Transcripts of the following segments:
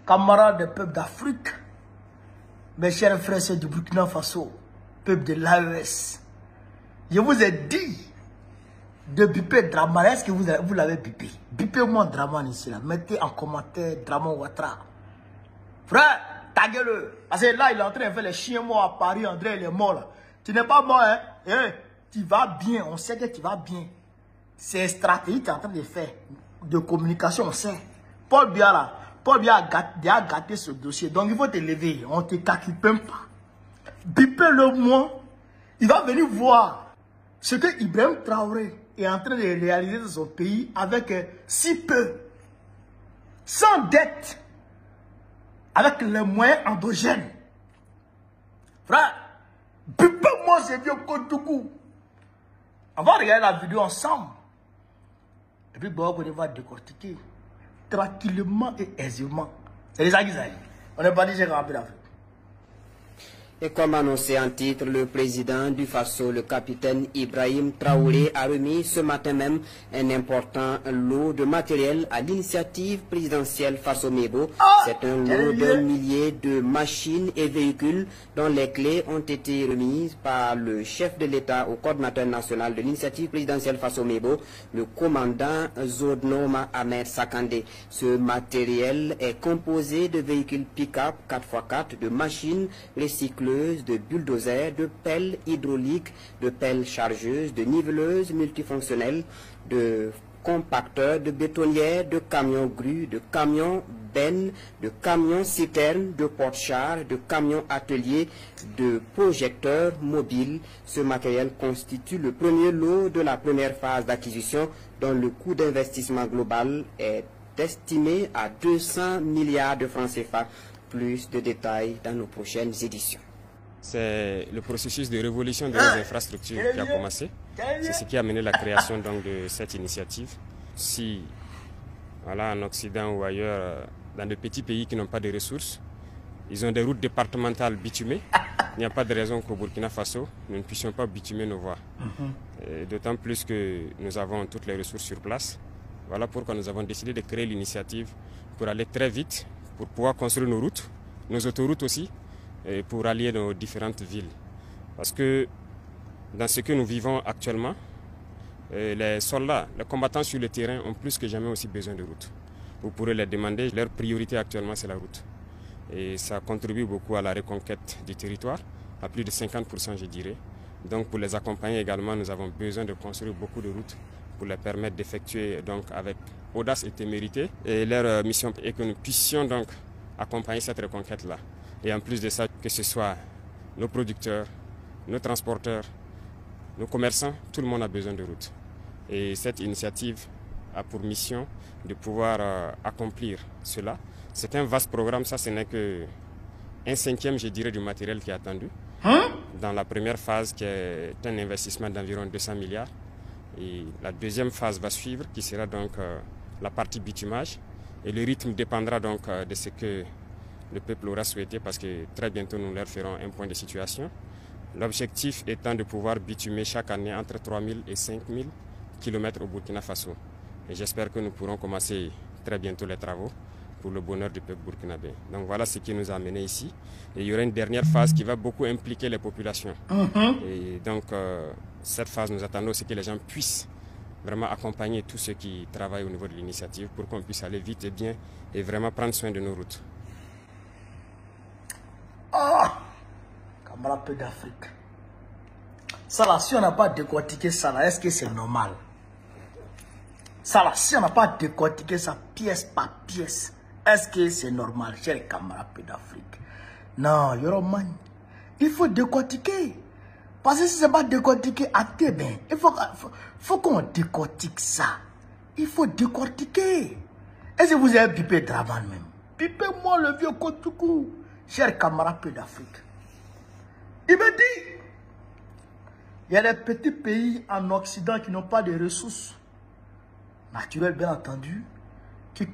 camarades des peuples d'Afrique, mes chers frères du Burkina Faso, peuple de l'AES, je vous ai dit de biper Draman. Est-ce que vous l'avez bipé? Bipez-moi Draman ici, là. Mettez en commentaire Draman Ouattara. Frère, ta gueule. Parce que là, il est en train de faire les chiens morts à Paris. André, il est mort là. Tu n'es pas mort, hein? Hey, tu vas bien. On sait que tu vas bien. C'est une stratégie que tu es en train de faire. De communication, on sait. Paul Biya là. Paul Biya a gâté ce dossier. Donc il faut te lever. On ne te calcule même pas. Bipez-le moi. Il va venir voir ce que Ibrahim Traoré est en train de réaliser dans son pays avec si peu. Sans dette. Avec les moyens endogènes. Frère, bipez-moi ce vieux Kotougou. On va regarder la vidéo ensemble. Et puis, on va décortiquer tranquillement et aisément. C'est les Aguizaï. On n'est pas dit que j'ai rempli l'Afrique. Et comme annoncé en titre, le président du Faso, le capitaine Ibrahim Traoré, a remis ce matin même un important lot de matériel à l'initiative présidentielle Faso-Mebo. C'est un lot d'un millier de machines et véhicules dont les clés ont été remises par le chef de l'État au coordinateur national de l'initiative présidentielle Faso-Mebo, le commandant Zodnoma Ahmed Sakandé. Ce matériel est composé de véhicules pick-up 4x4, de machines recyclées, de bulldozers, de pelles hydrauliques, de pelles chargeuses, de niveleuses multifonctionnelles, de compacteurs, de bétonnières, de camions grues, de camions bennes, de camions citernes, de porte-chars, de camions ateliers, de projecteurs mobiles. Ce matériel constitue le premier lot de la première phase d'acquisition dont le coût d'investissement global est estimé à 200 milliards de francs CFA. Plus de détails dans nos prochaines éditions. C'est le processus de révolution de nos infrastructures qui a commencé. C'est ce qui a mené la création donc, de cette initiative. Si, voilà, en Occident ou ailleurs, dans de petits pays qui n'ont pas de ressources, ils ont des routes départementales bitumées. Il n'y a pas de raison qu'au Burkina Faso, nous ne puissions pas bitumer nos voies. D'autant plus que nous avons toutes les ressources sur place. Voilà pourquoi nous avons décidé de créer l'initiative pour aller très vite, pour pouvoir construire nos routes, nos autoroutes aussi, et pour allier nos différentes villes. Parce que dans ce que nous vivons actuellement, les soldats, les combattants sur le terrain ont plus que jamais aussi besoin de routes. Vous pourrez les demander, leur priorité actuellement c'est la route. Et ça contribue beaucoup à la reconquête du territoire, à plus de 50% je dirais. Donc pour les accompagner également, nous avons besoin de construire beaucoup de routes pour les permettre d'effectuer donc avec audace et témérité. Et leur mission est que nous puissions donc accompagner cette reconquête-là. Et en plus de ça, que ce soit nos producteurs, nos transporteurs, nos commerçants, tout le monde a besoin de routes. Et cette initiative a pour mission de pouvoir accomplir cela. C'est un vaste programme, ça ce n'est qu'un cinquième, je dirais, du matériel qui est attendu. Dans la première phase, qui est un investissement d'environ 200 milliards. Et la deuxième phase va suivre, qui sera donc la partie bitumage. Et le rythme dépendra donc de ce que le peuple aura souhaité, parce que très bientôt nous leur ferons un point de situation. L'objectif étant de pouvoir bitumer chaque année entre 3 000 et 5 000 km au Burkina Faso. Et j'espère que nous pourrons commencer très bientôt les travaux pour le bonheur du peuple burkinabé. Donc voilà ce qui nous a amené ici. Et il y aura une dernière phase qui va beaucoup impliquer les populations. Et donc cette phase, nous attendons aussi que les gens puissent vraiment accompagner tous ceux qui travaillent au niveau de l'initiative pour qu'on puisse aller vite et bien et vraiment prendre soin de nos routes. Camarade peu d'Afrique. Ça là, si on n'a pas décortiqué ça là, est-ce que c'est normal? Ça là, si on n'a pas décortiqué ça pièce par pièce, est-ce que c'est normal, chers camarades peu d'Afrique? Non, Yoroman, il faut décortiquer. Parce que si ce n'est pas décortiqué, il faut qu'on décortique ça. Il faut décortiquer. Est-ce que vous avez bipé Draman même? Bipez-moi le vieux Kotougou, chers camarades peu d'Afrique. Il me dit, il y a des petits pays en Occident qui n'ont pas de ressources naturelles, bien entendu, qui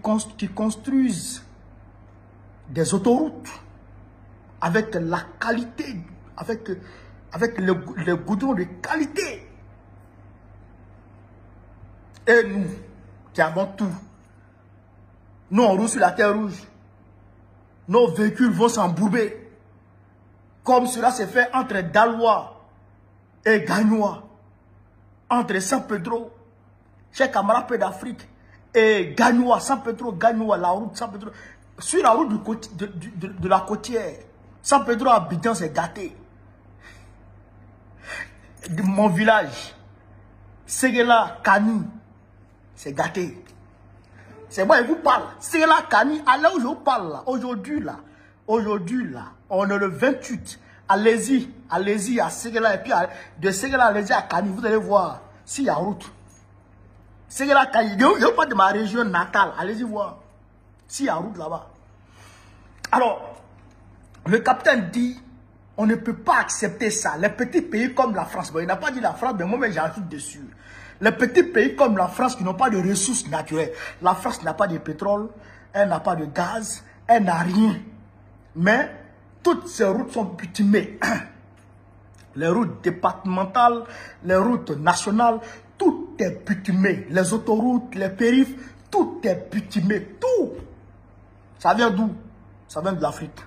construisent des autoroutes avec la qualité, avec le goudron de qualité. Et nous, qui avons tout, nous on roule sur la terre rouge. nos véhicules vont s'embourber. Comme cela s'est fait entre Daloa et Gagnoua. Entre San Pedro, chez camarades Peu d'Afrique, et Gagnoua, San Pedro, Gagnoua, la route San Pedro. Sur la route de la côtière, San Pedro Abidjan s'est gâté. De mon village, Séguéla, Kani, c'est gâté. C'est moi qui vous parle. Séguéla, Kani, allez où je vous parle là. Aujourd'hui là, on est le 28. Allez-y à Séguéla et puis de Séguéla, allez-y à Kani, vous allez voir s'il y a route. Séguéla, Kani, je parle de ma région natale, allez-y voir s'il y a route là-bas. Alors, le capitaine dit, on ne peut pas accepter ça. Les petits pays comme la France, bon, il n'a pas dit la France, mais moi j'ajoute dessus. Les petits pays comme la France qui n'ont pas de ressources naturelles. La France n'a pas de pétrole, elle n'a pas de gaz, elle n'a rien. Mais toutes ces routes sont bitumées. Les routes départementales, les routes nationales, tout est bitumé. Les autoroutes, les périphes, tout est bitumé. Tout. Ça vient d'où? Ça vient de l'Afrique.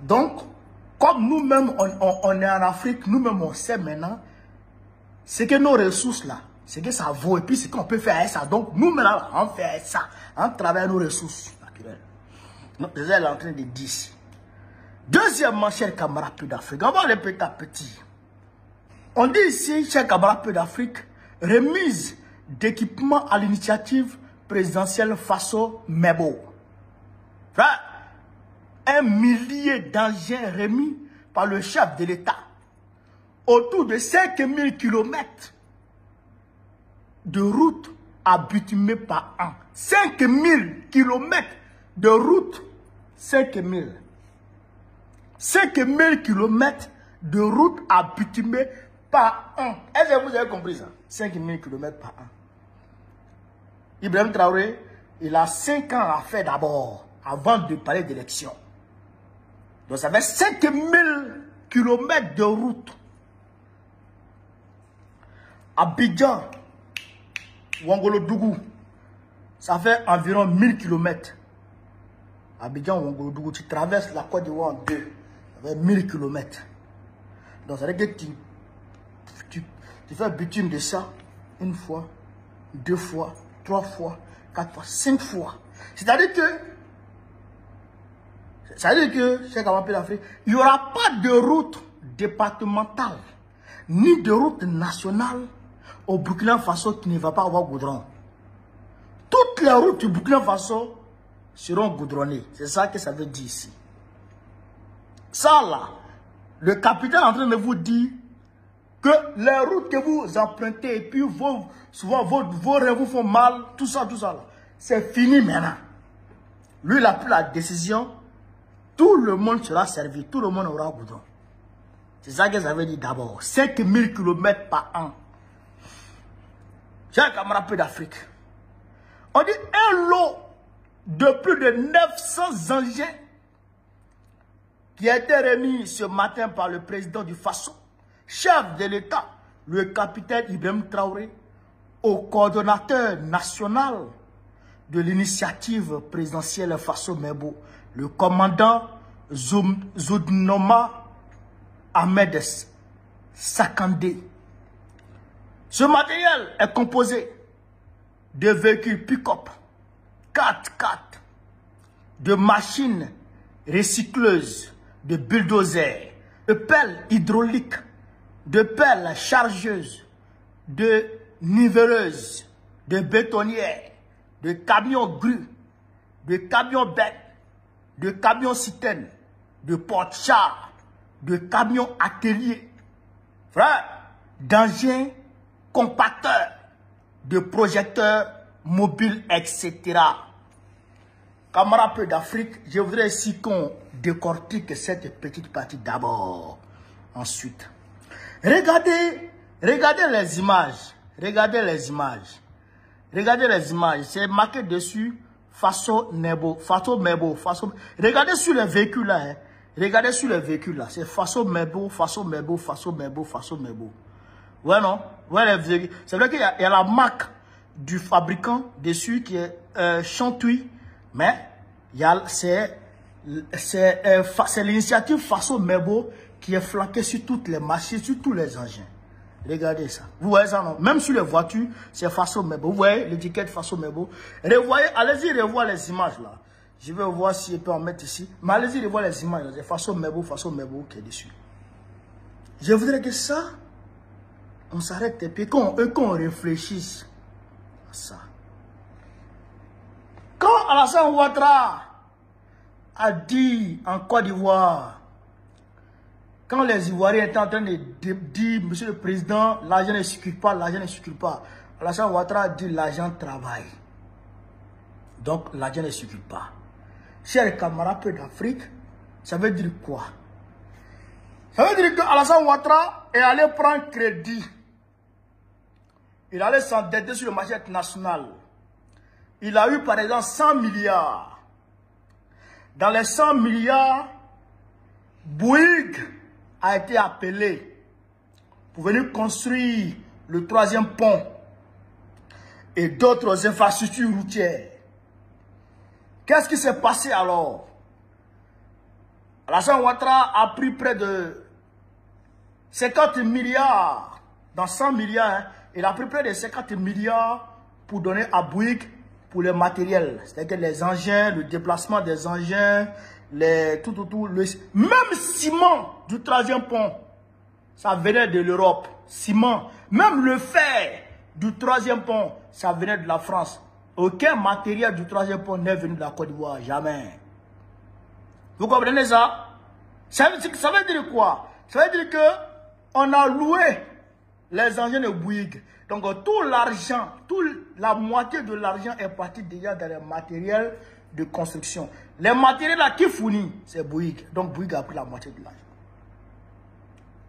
Donc, comme nous-mêmes, on est en Afrique, nous-mêmes, on sait maintenant, c'est que nos ressources là, c'est que ça vaut, et puis c'est qu'on peut faire avec ça. Donc, nous maintenant, on fait avec ça, en travers nos ressources naturelles. Donc, je suis en train de dire ici. Deuxièmement, chers camarades Peu d'Afrique, on va répéter à petit. On dit ici, chers camarades Peu d'Afrique, remise d'équipements à l'initiative présidentielle Faso Mebo. Frère, 1 millier d'engins remis par le chef de l'État. Autour de 5000 km de routes à bitumer par an. 5000 km de routes. 5000 km de routes à bitumer par an. Est-ce que vous avez compris ça? 5000 km par an. Ibrahim Traoré, il a 5 ans à faire d'abord, avant de parler d'élection. Donc ça fait 5000 km de route. Abidjan, Ouangolo-Dougou, ça fait environ 1000 km. Abidjan, Ouangolo-Dougou, tu traverses la Côte d'Ivoire en deux. Ça fait 1000 km. Donc ça veut dire que tu fais bitume de ça une fois, 2 fois, 3 fois, 4 fois, 5 fois. C'est-à-dire que chez Camarades Peu d'Afrique, il n'y aura pas de route départementale, ni de route nationale au Burkina Faso qui ne va pas avoir goudron. Toutes les routes du Burkina Faso seront goudronnées. C'est ça que ça veut dire ici. Ça là, le capitaine est en train de vous dire que les routes que vous empruntez et puis souvent vos rêves vous font mal, tout ça là, c'est fini maintenant. Lui, il a pris la décision. Tout le monde sera servi, tout le monde aura goudron. C'est ça que ça veut dire d'abord. 5000 km par an. Chers camarades Peu d'Afrique, on dit un lot de plus de 900 engins qui a été remis ce matin par le président du Faso, chef de l'État, le capitaine Ibrahim Traoré, au coordonnateur national de l'initiative présidentielle Faso Mebo, le commandant Zoudnoma Ahmed Sakandé. Ce matériel est composé de véhicules pick-up, 4x4, de machines recycleuses, de bulldozers, de pelles hydrauliques, de pelles chargeuses, de niveleuses, de bétonnières, de camions grues, de camions bêtes, de camions citernes, de porte-chars, de camions ateliers, frère, d'engins compacteurs, de projecteurs mobiles, etc. Camarades Peu d'Afrique, je voudrais ici qu'on décortique cette petite partie d'abord. Ensuite, regardez les images. Regardez les images. Regardez les images. C'est marqué dessus Faso Mebo. Faso Mebo. Faso. Regardez sur les véhicules là. Hein. Regardez sur les véhicules là. C'est Faso Mebo, Faso Mebo, Faso Mebo, Faso Mebo. Ouais, non? Ouais, les véhicules. C'est vrai qu'il y a la marque du fabricant dessus qui est Chantouille. Mais c'est c'est l'initiative Faso Mebo qui est flanquée sur toutes les machines, sur tous les engins. Regardez ça. Vous voyez ça, non? Même sur les voitures, c'est Faso Mebo. Vous voyez l'étiquette Faso Mebo. Revoyez, allez-y revoir les images là. Je vais voir si je peux en mettre ici. Mais allez-y revoir les images. C'est Faso Mebo qui est dessus. Je voudrais que ça, on s'arrête et puis qu'on réfléchisse à ça. Quand Alassane Ouattara a dit en Côte d'Ivoire, quand les Ivoiriens étaient en train de dire, Monsieur le Président, l'argent ne circule pas, Alassane Ouattara a dit l'argent travaille. Donc l'argent ne circule pas. Chers camarades d'Afrique, ça veut dire quoi? Ça veut dire que Alassane Ouattara est allé prendre crédit. Il allait s'endetter sur le marché international. Il a eu par exemple 100 milliards. Dans les 100 milliards, Bouygues a été appelé pour venir construire le 3e pont et d'autres infrastructures routières. Qu'est-ce qui s'est passé alors? Alassane Ouattara a pris près de 50 milliards, dans 100 milliards, hein, il a pris près de 50 milliards pour donner à Bouygues pour le matériel. C'est-à-dire les engins, le déplacement des engins, même ciment du 3e pont, ça venait de l'Europe. Ciment, même le fer du 3e pont, ça venait de la France. Aucun matériel du 3e pont n'est venu de la Côte d'Ivoire, jamais. Vous comprenez ça? Ça veut dire quoi? Ça veut dire que on a loué les engins de Bouygues. Donc tout l'argent, la moitié de l'argent est parti déjà dans les matériels de construction. Les matériels là qui fournissent, c'est Bouygues. Donc Bouygues a pris la moitié de l'argent.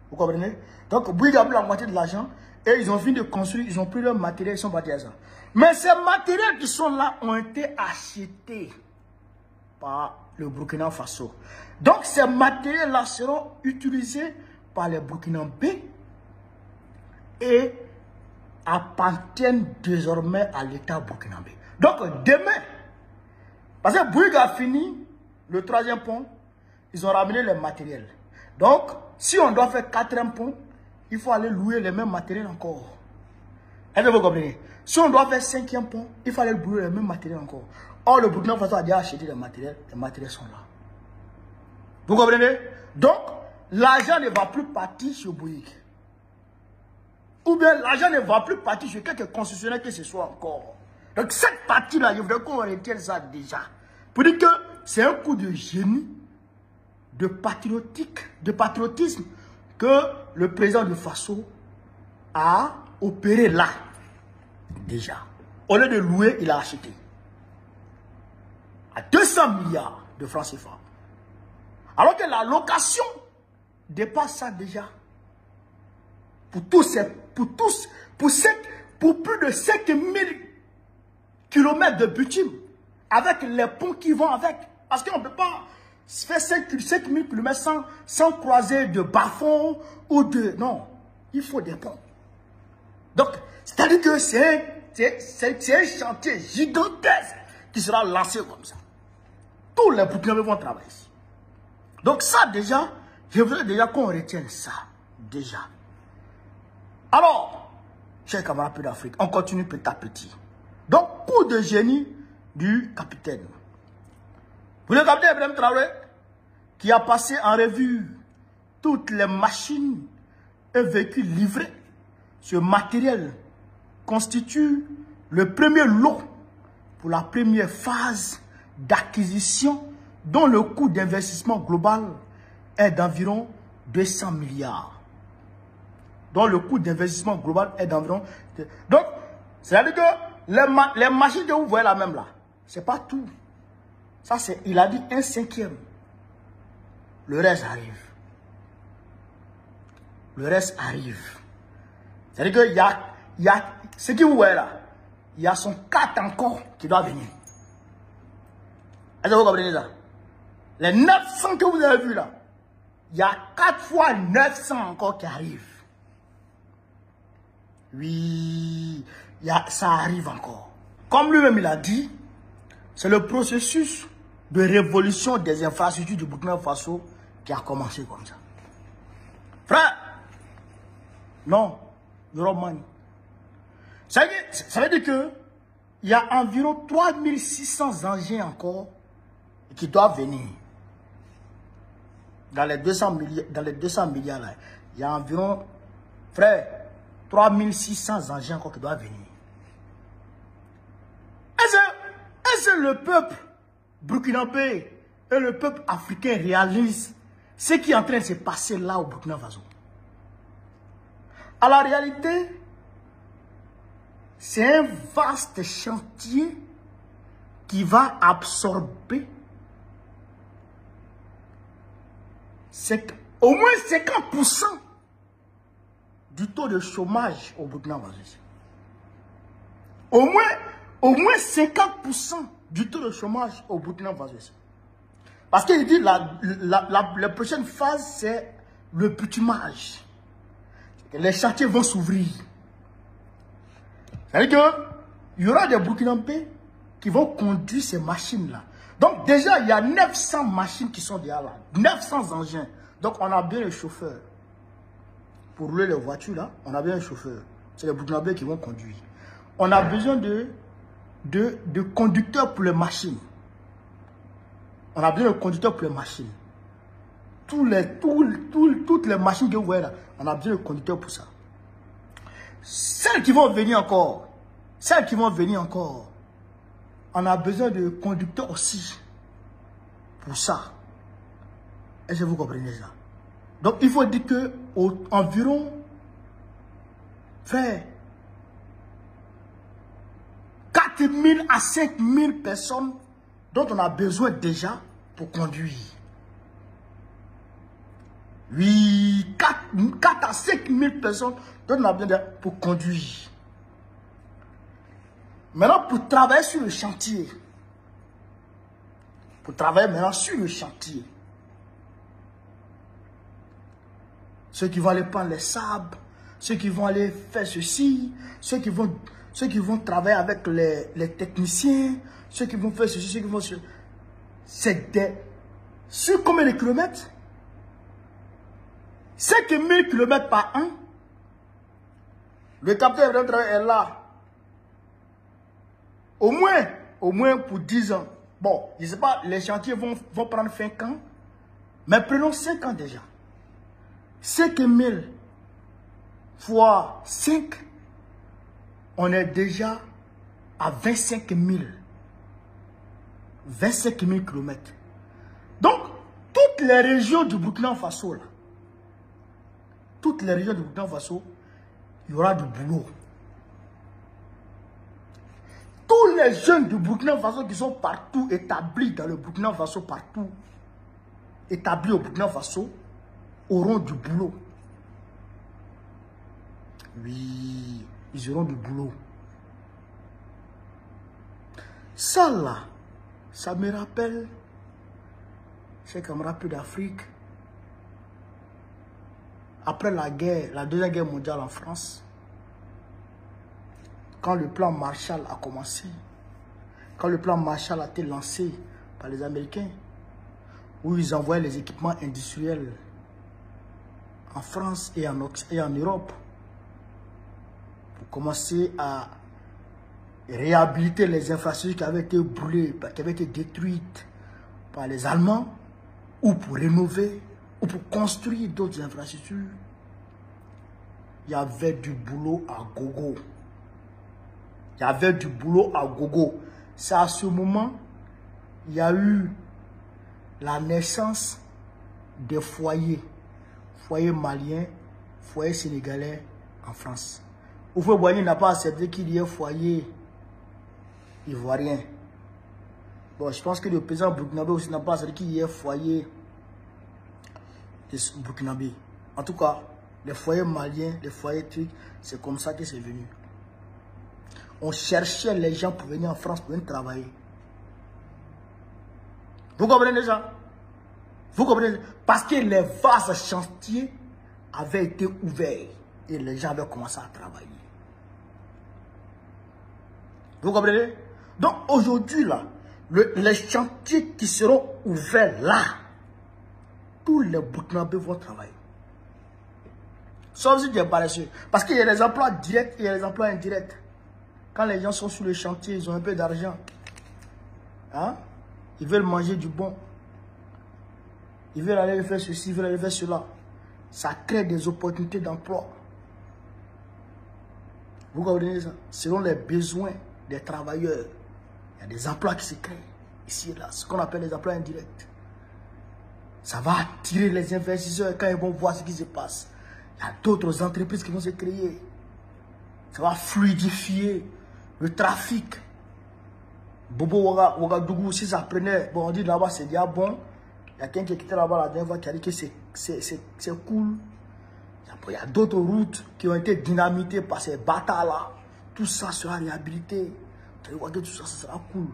Vous comprenez? Donc Bouygues a pris la moitié de l'argent et ils ont fini de construire, ils ont pris leur matériel, ils sont partis à ça. Mais ces matériels qui sont là ont été achetés par le Burkina Faso. Donc ces matériels-là seront utilisés par les Burkinabés et appartiennent désormais à l'État burkinabé. Donc demain, parce que Bouygues a fini le 3e pont, ils ont ramené les matériels. Donc, si on doit faire 4e pont, il faut aller louer les mêmes matériels encore. Est-ce que vous comprenez? Si on doit faire 5e pont, il faut aller louer les mêmes matériels encore. Or, le Burkina Faso a déjà acheté les matériels sont là. Vous comprenez? Donc, l'argent ne va plus partir sur Bouygues. Ou bien l'argent ne va plus partir sur quelque concessionnaire que ce soit encore. Donc cette partie-là, je voudrais qu'on retienne ça déjà. Pour dire que c'est un coup de génie, de patriotisme que le président du Faso a opéré là. Déjà. Au lieu de louer, il a acheté. À 200 milliards de francs CFA. Alors que la location dépasse ça déjà. Pour plus de 5000 km de bitume, avec les ponts qui vont avec. Parce qu'on ne peut pas faire 5000 km sans croiser de bas-fonds ou de... Non, il faut des ponts. Donc, c'est-à-dire que c'est un chantier gigantesque qui sera lancé comme ça. Tous les Burkinabés vont travailler ici. Donc ça déjà, je voudrais déjà qu'on retienne ça. Déjà. Alors, chers camarades d'Afrique, on continue petit à petit. Donc, coup de génie du capitaine. Vous le capitaine Ibrahim Traoré, qui a passé en revue toutes les machines et véhicules livrés. Ce matériel constitue le premier lot pour la première phase d'acquisition dont le coût d'investissement global est d'environ 200 milliards. Dont le coût d'investissement global est d'environ... Donc, c'est-à-dire que les machines que vous voyez là même là, c'est pas tout. Ça, c'est, il a dit 1/5. Le reste arrive. Le reste arrive. C'est-à-dire qu'il y a ce que vous voyez là, il y a son 4 encore qui doit venir. Est-ce que vous comprenez ça? Les 900 que vous avez vus là, il y a 4 fois 900 encore qui arrivent. Oui, ça arrive encore. Comme lui-même il a dit, c'est le processus de révolution des infrastructures du Burkina Faso qui a commencé comme ça. Frère, non, Euroman. Ça veut dire que il y a environ 3600 engins encore qui doivent venir. Dans les 200 milliards là, il y a environ, frère, 3600 engins encore qui doivent venir. Est-ce que le peuple burkinabé et le peuple africain réalisent ce qui est en train de se passer là au Burkina Faso? À la réalité, c'est un vaste chantier qui va absorber au moins 50% du taux de chômage au Burkina Faso. Au moins 50% du taux de chômage au Burkina Faso. Parce qu'il dit la prochaine phase, c'est le bitumage. Les chantiers vont s'ouvrir. C'est-à-dire qu'il y aura des Burkinabés qui vont conduire ces machines-là. Donc déjà, il y a 900 machines qui sont déjà là. 900 engins. Donc on a bien les chauffeurs. Pour rouler les voitures, là, on a bien les chauffeurs. C'est les Burkinabés qui vont conduire. On a besoin de conducteurs pour les machines. On a besoin de conducteurs pour les machines. Toutes les machines que vous voyez là, on a besoin de conducteurs pour ça. Celles qui vont venir encore, on a besoin de conducteurs aussi pour ça. Est-ce que vous comprenez ça? Donc il faut dire que environ, frère, 4000 à 5000 personnes dont on a besoin déjà pour conduire. Oui, 4 à 5 000 personnes dont on a besoin pour conduire. Maintenant, pour travailler sur le chantier. Ceux qui vont aller prendre les sables, ceux qui vont aller faire ceci, ceux qui vont travailler avec les techniciens, ceux qui vont faire ceci, ceux qui vont... C'est des... Sur combien de kilomètres? 5000 km par an. Le capitaine est là. Au moins pour 10 ans. Bon, je ne sais pas, les chantiers vont prendre 5 ans. Mais prenons 5 ans déjà. 5000 fois 5, on est déjà à 25 000. 25 000 km. Donc, toutes les régions du Burkina Faso, là, toutes les régions du Burkina Faso, il y aura du boulot. Tous les jeunes du Burkina Faso qui sont partout établis dans le Burkina Faso, partout établis au Burkina Faso, auront du boulot. Oui, ils auront du boulot. Ça là, ça me rappelle, c'est comme rappel d'Afrique. Après la guerre, la deuxième guerre mondiale en France, quand le plan Marshall a commencé, quand le plan Marshall a été lancé par les Américains, où ils envoyaient les équipements industriels en France et en Europe, pour commencer à réhabiliter les infrastructures qui avaient été brûlées, qui avaient été détruites par les Allemands, ou pour rénover, ou pour construire d'autres infrastructures. Il y avait du boulot à gogo. Il y avait du boulot à gogo. C'est à ce moment, il y a eu la naissance des foyers. Foyer malien, foyer sénégalais en France. Houphouët-Boigny n'a pas accepté qu'il y ait foyer ivoirien. Bon, je pense que le président burkinabé aussi n'a pas accepté qu'il y ait foyer burkinabé. En tout cas, les foyers maliens, les foyers trucs, c'est comme ça que c'est venu. On cherchait les gens pour venir en France pour venir travailler. Vous comprenez ça? Vous comprenez? Parce que les vastes chantiers avaient été ouverts et les gens avaient commencé à travailler. Vous comprenez? Donc aujourd'hui là, Les chantiers qui seront ouverts là, tous les Burkinabés vont travailler. Sauf si tu es paresseux. Parce qu'il y a des emplois directs et il y a des emplois indirects. Quand les gens sont sur le chantier, ils ont un peu d'argent. Hein? Ils veulent manger du bon. Ils veulent aller faire ceci, ils veulent aller faire cela. Ça crée des opportunités d'emploi. Vous comprenez ça? Selon les besoins des travailleurs, il y a des emplois qui se créent ici et là. Ce qu'on appelle les emplois indirects. Ça va attirer les investisseurs quand ils vont voir ce qui se passe. Il y a d'autres entreprises qui vont se créer. Ça va fluidifier le trafic. Bobo Ouagadougou, si ça prenait, bon, on dit là-bas c'est déjà bon. Il y a quelqu'un qui était là-bas la dernière fois qui a dit que c'est cool. Il y a d'autres routes qui ont été dynamitées par ces bâtards-là. Tout ça sera réhabilité. Tout ça, ça sera cool.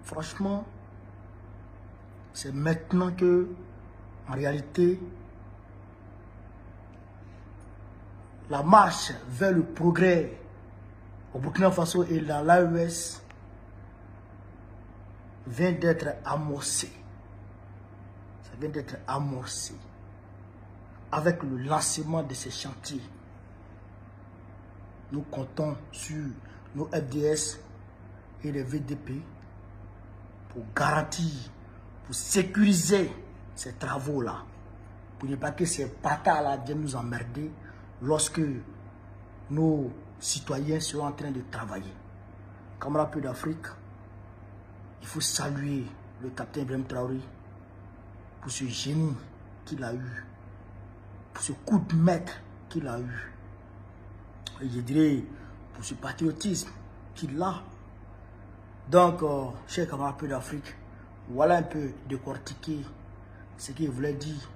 Franchement, c'est maintenant que, en réalité, la marche vers le progrès au Burkina Faso et dans l'AES vient d'être amorcée. Ça vient d'être amorcé avec le lancement de ces chantiers. Nous comptons sur nos FDS et les VDP pour garantir, pour sécuriser ces travaux-là, pour ne pas que ces bâtards-là viennent nous emmerder lorsque nos citoyens seront en train de travailler. Camarades peu d'Afrique, il faut saluer le capitaine Ibrahim Traoré pour ce génie qu'il a eu, pour ce coup de maître qu'il a eu. Et je dirais pour ce patriotisme qu'il a. Donc, chers camarades peu d'Afrique, voilà un peu décortiquer ce qu'il voulait dire.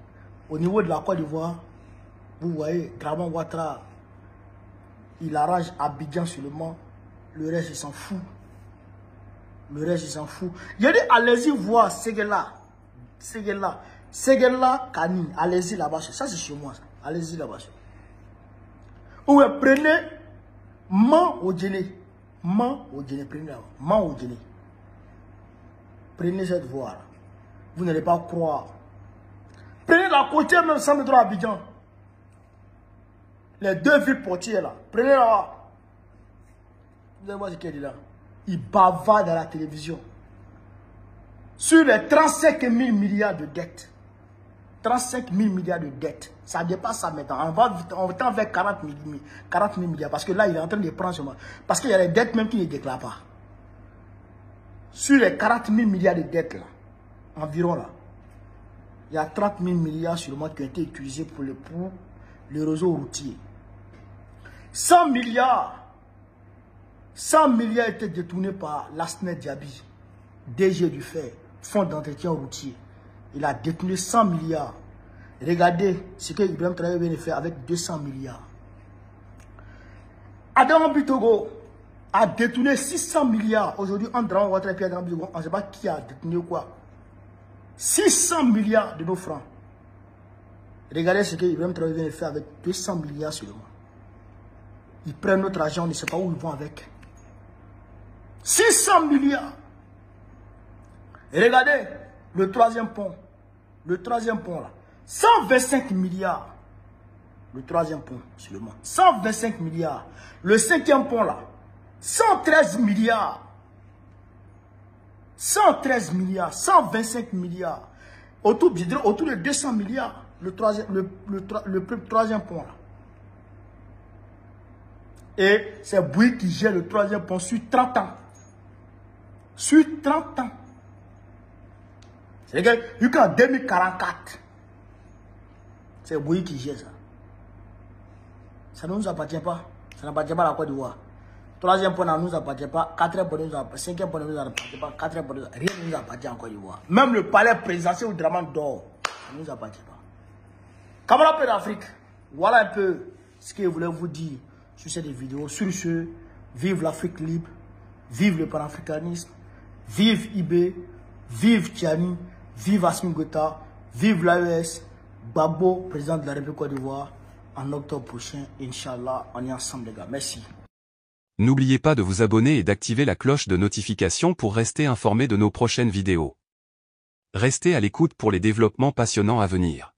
Au niveau de la Côte d'Ivoire, vous voyez, Draman Ouattara, il arrange Abidjan seulement, le reste il s'en fout. Le reste il s'en fout. Il a dit, allez-y voir Séguéla, Kani, allez-y là-bas, ça c'est chez moi, allez-y là-bas. Ou prenez Man Odjene, prenez là, Man Odjene. Prenez cette voie là. Vous n'allez pas croire. Prenez la côtière même sans métro à Abidjan. Les deux villes portières là. Prenez là. Vous allez voir ce qu'il dit là. Il bavarde à la télévision. Sur les 35 000 milliards de dettes. 35 000 milliards de dettes. Ça dépasse ça maintenant. On va vers 40 000 milliards. Parce que là, il est en train de prendre seulement. Parce qu'il y a des dettes même qui ne déclarent pas. Sur les 40 000 milliards de dettes là, environ là, il y a 30 000 milliards seulement qui ont été utilisés pour le réseau routier. 100 milliards étaient détournés par Lasnet Diaby, DG du Fer, Fonds d'entretien routier. Il a détourné 100 milliards. Regardez ce que Ibrahim Traoré vient de faire avec 200 milliards. Adama Bitogo a détourné 600 milliards. Aujourd'hui, on ne sait pas qui a détourné quoi. 600 milliards de nos francs. Regardez ce que Ibrahim Traoré vient de faire avec 200 milliards seulement. Ils prennent notre argent, on ne sait pas où ils vont avec. 600 milliards. Et regardez le troisième pont. Le troisième pont là. 125 milliards. Le troisième pont seulement. 125 milliards. Le cinquième pont là. 113 milliards. 113 milliards. 125 milliards. Autour de 200 milliards. Le troisième pont là. Et c'est Bouygues qui gère le troisième pont sur 30 ans. Sur 30 ans. C'est jusqu'en 2044. C'est Bouygues qui gère ça. Ça ne nous appartient pas. Ça n'appartient pas à la Côte d'Ivoire. Troisième point ne nous appartient pas. Quatrième point ne nous appartient pas. Cinquième point ne nous appartient pas. Quatrième point ne nous appartient pas. Rien ne nous appartient en Côte d'Ivoire. Même le palais présidentiel où Draman dort, ça ne nous appartient pas. Camarades peu d'Afrique, voilà un peu ce que je voulais vous dire sur cette vidéo. Sur ce, vive l'Afrique libre, vive le panafricanisme, vive IB, vive Tiani, vive Assimi Goïta, vive l'AES, Gbagbo, président de la République Côte d'Ivoire, en octobre prochain, Inch'Allah, on est ensemble les gars. Merci. N'oubliez pas de vous abonner et d'activer la cloche de notification pour rester informé de nos prochaines vidéos. Restez à l'écoute pour les développements passionnants à venir.